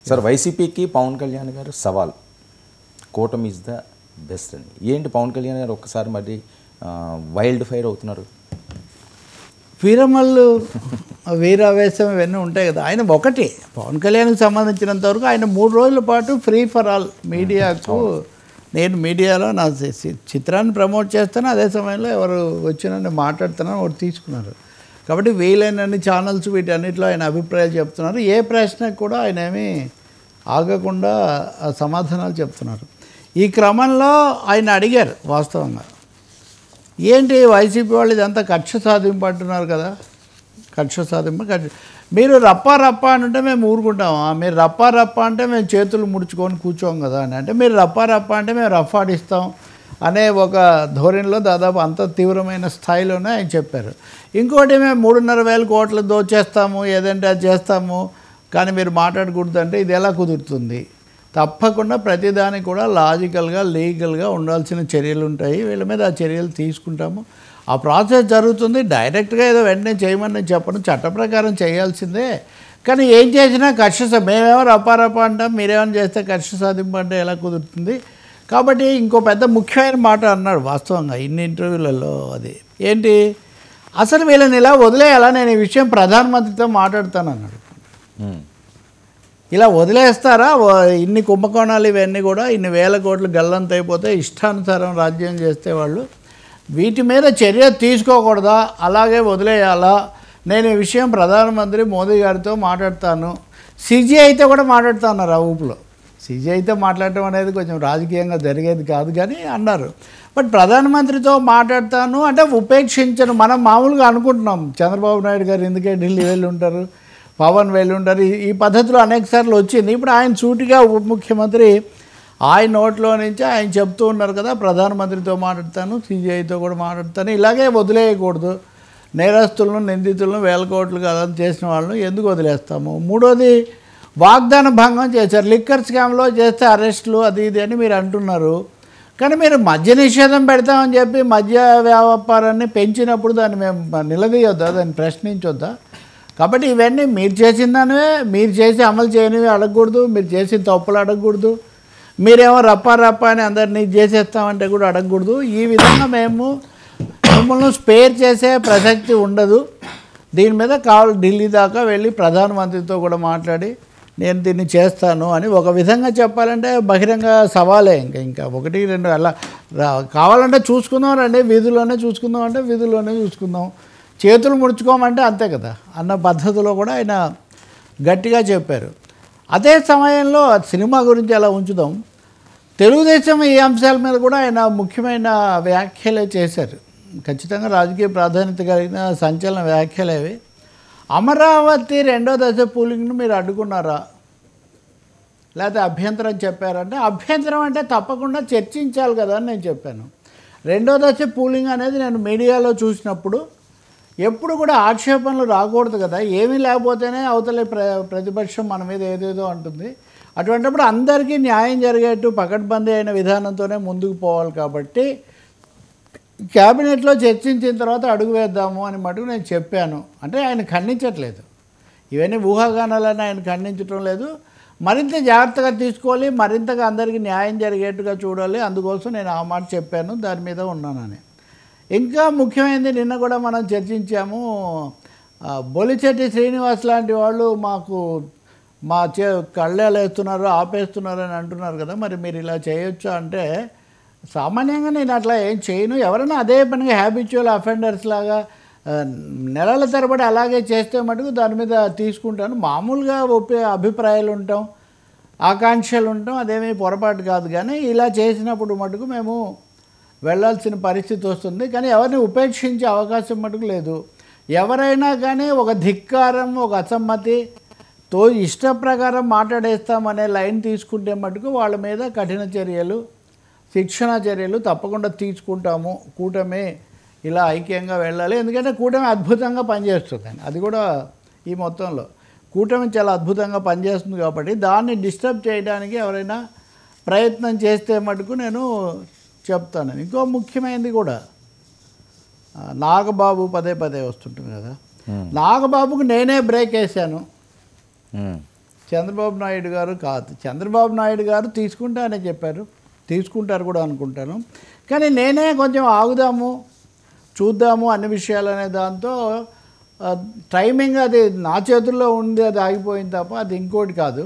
Sir వైసీపీకి పవన్ కళ్యాణ్ గారు సవాల్, కూటమి ఇస్ ద బెస్ట్ అని. ఏంటి పవన్ కళ్యాణ్ గారు ఒక్కసారి మరి వైల్డ్ ఫైర్ అవుతున్నారు? వీరమల్లు వీరావేశం ఇవన్నీ ఉంటాయి కదా. ఆయన ఒకటి పవన్ కళ్యాణ్కి సంబంధించినంత వరకు ఆయన 3 రోజుల పాటు ఫ్రీ ఫర్ ఆల్ మీడియాకు, నేను మీడియాలో నా చిత్రాన్ని ప్రమోట్ చేస్తాను, అదే సమయంలో ఎవరు వచ్చినా మాట్లాడుతున్నాను ఒకటి తీసుకున్నారు. కాబట్టి వీలైనన్ని ఛానల్స్ వీటన్నిటిలో ఆయన అభిప్రాయాలు చెప్తున్నారు. ఏ ప్రశ్నకు కూడా ఆయన ఏమీ ఆగకుండా సమాధానాలు చెప్తున్నారు. ఈ క్రమంలో ఆయన అడిగారు వాస్తవంగా, ఏంటి వైసీపీ వాళ్ళు ఇదంతా కక్ష సాధింపు అంటున్నారు కదా, కక్ష సాధింపు మీరు రప్పా రప్పా అంటే మేము ఊరుకుంటాం, మీరు రప్పా రప్పా అంటే మేము చేతులు ముడుచుకొని కూర్చోం కదా అని, అంటే మీరు రప్పా రప్పా అంటే మేము రఫాడిస్తాం అనే ఒక ధోరణిలో దాదాపు అంత తీవ్రమైన స్థాయిలోనే ఆయన చెప్పారు. ఇంకోటి మేము 3,500 కోట్లు దోచేస్తాము, ఏదంటే అది చేస్తాము, కానీ మీరు మాట్లాడకూడదు అంటే ఇది ఎలా కుదురుతుంది? తప్పకుండా ప్రతిదానికి కూడా లాజికల్గా లీగల్గా ఉండాల్సిన చర్యలు ఉంటాయి, వీళ్ళ మీద ఆ చర్యలు తీసుకుంటాము, ఆ ప్రాసెస్ జరుగుతుంది. డైరెక్ట్గా ఏదో వెంటనే చేయమని చెప్పడం చట్ట ప్రకారం చేయాల్సిందే. కానీ ఏం చేసినా కక్ష, మేమేమో రపారపా అంటాం, మీరేమైనా చేస్తే కక్ష సాధింపు అంటే ఎలా కుదురుతుంది? కాబట్టి ఇంకో పెద్ద ముఖ్యమైన మాట అన్నాడు వాస్తవంగా ఇన్ని ఇంటర్వ్యూలలో, అది ఏంటి, అసలు వీళ్ళని ఇలా వదిలేయాలా, నేను ఈ విషయం ప్రధానమంత్రితో మాట్లాడతాను అన్నాడు. ఇలా వదిలేస్తారా? ఇన్ని కుంభకోణాలు ఇవన్నీ కూడా ఇన్ని వేల కోట్లు గల్లంత అయిపోతే ఇష్టానుసారం రాజ్యం చేస్తే వాళ్ళు, వీటి మీద చర్య తీసుకోకూడదా, అలాగే వదిలేయాలా? నేను ఈ విషయం ప్రధానమంత్రి మోదీ గారితో మాట్లాడతాను, సిజిఐతో కూడా మాట్లాడుతున్నారు. ఆ ఊపులో సిజిఐతో మాట్లాడటం అనేది కొంచెం రాజకీయంగా జరిగేది కాదు కానీ అన్నారు. బట్ ప్రధానమంత్రితో మాట్లాడతాను అంటే ఉపేక్షించను. మనం మామూలుగా అనుకుంటున్నాం చంద్రబాబు నాయుడు గారు ఎందుకే ఢిల్లీ వెళ్ళి ఉంటారు, పవన్ వెళ్ళి ఉంటారు, ఈ పద్ధతిలో అనేక సార్లు వచ్చింది. ఇప్పుడు ఆయన సూటిగా ఉప ముఖ్యమంత్రి ఆయన నోట్లో నుంచి ఆయన చెప్తూ ఉన్నారు కదా, ప్రధానమంత్రితో మాట్లాడతాను, సిజిఐతో కూడా మాట్లాడతాను, ఇలాగే వదిలేయకూడదు. నేరస్తులను నిందితులను వేల కోట్లు కదా చేసిన వాళ్ళను ఎందుకు వదిలేస్తాము? మూడోది, వాగ్దాన భంగం చేశారు, లిక్కర్ స్కామ్లో చేస్తే అరెస్టులు అది ఇది అని మీరు అంటున్నారు. కానీ మీరు మద్య నిషేధం పెడతామని చెప్పి మద్య వ్యాపారాన్ని పెంచినప్పుడు దాన్ని మేము నిలదీయొద్దా, దాన్ని ప్రశ్నించొద్దా? కాబట్టి ఇవన్నీ మీరు చేసిన దానివే, మీరు చేసి అమలు చేయనివి అడగకూడదు, మీరు చేసిన తప్పులు అడగకూడదు, మీరేమో రప్పా రప్పా అని అందరినీ చేసేస్తామంటే కూడా అడగకూడదు. ఈ విధంగా మేము మిమ్మల్ని స్పేర్ చేసే ప్రసక్తి ఉండదు. దీని మీద ఢిల్లీ దాకా వెళ్ళి ప్రధానమంత్రితో కూడా మాట్లాడి నేను దీన్ని చేస్తాను అని ఒక విధంగా చెప్పాలంటే బహిరంగ సవాలే. ఇంకా 1, 2 అలా కావాలంటే చూసుకుందాం రండి, వీధుల్లోనే చూసుకుందాం అంటే వీధుల్లోనే చూసుకుందాం, చేతులు ముడుచుకోమంటే అంతే కదా అన్న పద్ధతిలో కూడా ఆయన గట్టిగా చెప్పారు. అదే సమయంలో సినిమా గురించి అలా ఉంచుదాం, తెలుగుదేశం ఈ అంశాల మీద కూడా ఆయన ముఖ్యమైన వ్యాఖ్యలే చేశారు. ఖచ్చితంగా రాజకీయ ప్రాధాన్యత కలిగిన సంచలన వ్యాఖ్యలేవి. అమరావతి 2వ దశ పూలింగ్ను మీరు అడ్డుకున్నారా, లేకపోతే అభ్యంతరం చెప్పారంటే, అభ్యంతరం అంటే తప్పకుండా చర్చించాలి కదా అని నేను చెప్పాను. 2వ దశ పూలింగ్ అనేది నేను మీడియాలో చూసినప్పుడు ఎప్పుడు కూడా ఆక్షేపణలు రాకూడదు కదా, ఏమీ లేకపోతేనే అవతలే ప్రతిపక్షం మన మీద ఏదేదో అంటుంది. అటువంటిప్పుడు అందరికీ న్యాయం జరిగేట్టు పకడ్బందీ అయిన విధానంతోనే ముందుకు పోవాలి. కాబట్టి క్యాబినెట్లో చర్చించిన తర్వాత అడుగు వేద్దాము అని మటుకు నేను చెప్పాను. అంటే ఆయన ఖండించట్లేదు, ఇవన్నీ ఊహాగానాలని ఆయన ఖండించడం లేదు. మరింత జాగ్రత్తగా తీసుకోవాలి, మరింతగా అందరికీ న్యాయం జరిగేట్టుగా చూడాలి, అందుకోసం నేను ఆ మాట చెప్పాను, దాని మీద ఉన్నానని. ఇంకా ముఖ్యమైనది నిన్న కూడా మనం చర్చించాము, బొలిశెట్టి శ్రీనివాస్ లాంటి వాళ్ళు మాకు మా కళ్ళేలు వేస్తున్నారు, ఆపేస్తున్నారు అని అంటున్నారు కదా, మరి మీరు ఇలా చేయొచ్చు అంటే, సామాన్యంగా నేను అట్లా ఏం చేయను. ఎవరైనా అదే పనిగా హ్యాబిచువల్ అఫెండర్స్ లాగా నెలల తరబడి అలాగే చేస్తే మటుకు దాని మీద తీసుకుంటాను. మామూలుగా అభిప్రాయాలు ఉంటాం, ఆకాంక్షలు ఉంటాం, అదేమీ పొరపాటు కాదు. కానీ ఇలా చేసినప్పుడు మటుకు మేము వెళ్ళాల్సిన పరిస్థితి వస్తుంది. కానీ ఎవరిని ఉపేక్షించే అవకాశం మటుకు లేదు. ఎవరైనా కానీ ఒక ధిక్కారం, ఒక అసమ్మతితో ఇష్ట ప్రకారం మాట్లాడేస్తామనే లైన్ తీసుకుంటే మటుకు వాళ్ళ మీద కఠిన చర్యలు, శిక్షణ చర్యలు తప్పకుండా తీసుకుంటాము. కూటమి ఇలా ఐక్యంగా వెళ్ళాలి, ఎందుకంటే కూటమి అద్భుతంగా పనిచేస్తుంది. అది కూడా ఈ మొత్తంలో కూటమి చాలా అద్భుతంగా పనిచేస్తుంది. కాబట్టి దాన్ని డిస్టర్బ్ చేయడానికి ఎవరైనా ప్రయత్నం చేస్తే మటుకు నేను చెప్తాను. ఇంకో ముఖ్యమైనది కూడా, నాగబాబు పదే వస్తుంటుంది కదా, నాగబాబుకు నేనే బ్రేక్ వేశాను. చంద్రబాబు నాయుడు గారు కాదు. చంద్రబాబు నాయుడు గారు తీసుకుంటానని చెప్పారు, తీసుకుంటారు కూడా అనుకుంటాను. కానీ నేనే కొంచెం ఆగుదాము, చూద్దాము అన్ని విషయాలు అనే దాంతో టైమింగ్ అది నా చేతుల్లో ఉంది, అది ఆగిపోయింది తప్ప అది ఇంకోటి కాదు.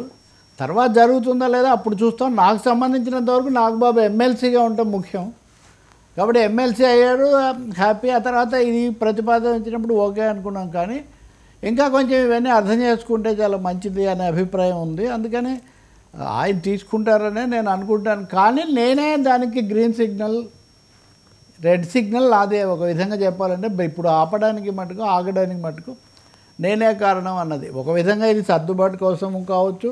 తర్వాత జరుగుతుందా లేదా అప్పుడు చూస్తాం. నాకు సంబంధించినంత వరకు నాగబాబు ఎమ్మెల్సీగా ఉండటం ముఖ్యం కాబట్టి ఎమ్మెల్సీ అయ్యాడు, హ్యాపీ. ఆ తర్వాత ఇది ప్రతిపాదించినప్పుడు ఓకే అనుకున్నాం. కానీ ఇంకా కొంచెం ఇవన్నీ అర్థం చేసుకుంటే చాలా మంచిది అనే అభిప్రాయం ఉంది. అందుకని ఆయన తీసుకుంటారనే నేను అనుకుంటాను. కానీ నేనే దానికి గ్రీన్ సిగ్నల్, రెడ్ సిగ్నల్ నాదే. ఒక విధంగా చెప్పాలంటే ఇప్పుడు ఆపడానికి మటుకు, ఆగడానికి మటుకు నేనే కారణం అన్నది. ఒక విధంగా ఇది సర్దుబాటు కోసం కావచ్చు,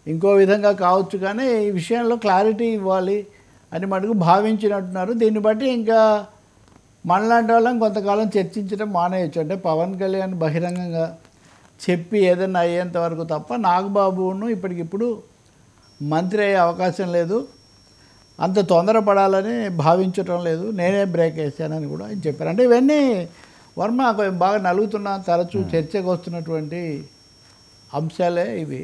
ఇంకో విధంగా కావచ్చు. కానీ ఈ విషయంలో క్లారిటీ ఇవ్వాలి అని మటుకు భావించినట్టున్నారు. దీన్ని బట్టి ఇంకా మనలాంటి వాళ్ళం కొంతకాలం చర్చించడం మానేయచ్చు. అంటే పవన్ కళ్యాణ్ బహిరంగంగా చెప్పి ఏదైనా అయ్యేంత వరకు తప్ప నాగబాబును ఇప్పటికిప్పుడు మంత్రి అయ్యే అవకాశం లేదు, అంత తొందరపడాలని భావించటం లేదు. నేనే బ్రేక్ వేసానని కూడా ఆయన చెప్పారు. అంటే ఇవన్నీ వర్మ బాగా నలుగుతున్న, తరచూ చర్చకు వస్తున్నటువంటి అంశాలే ఇవి.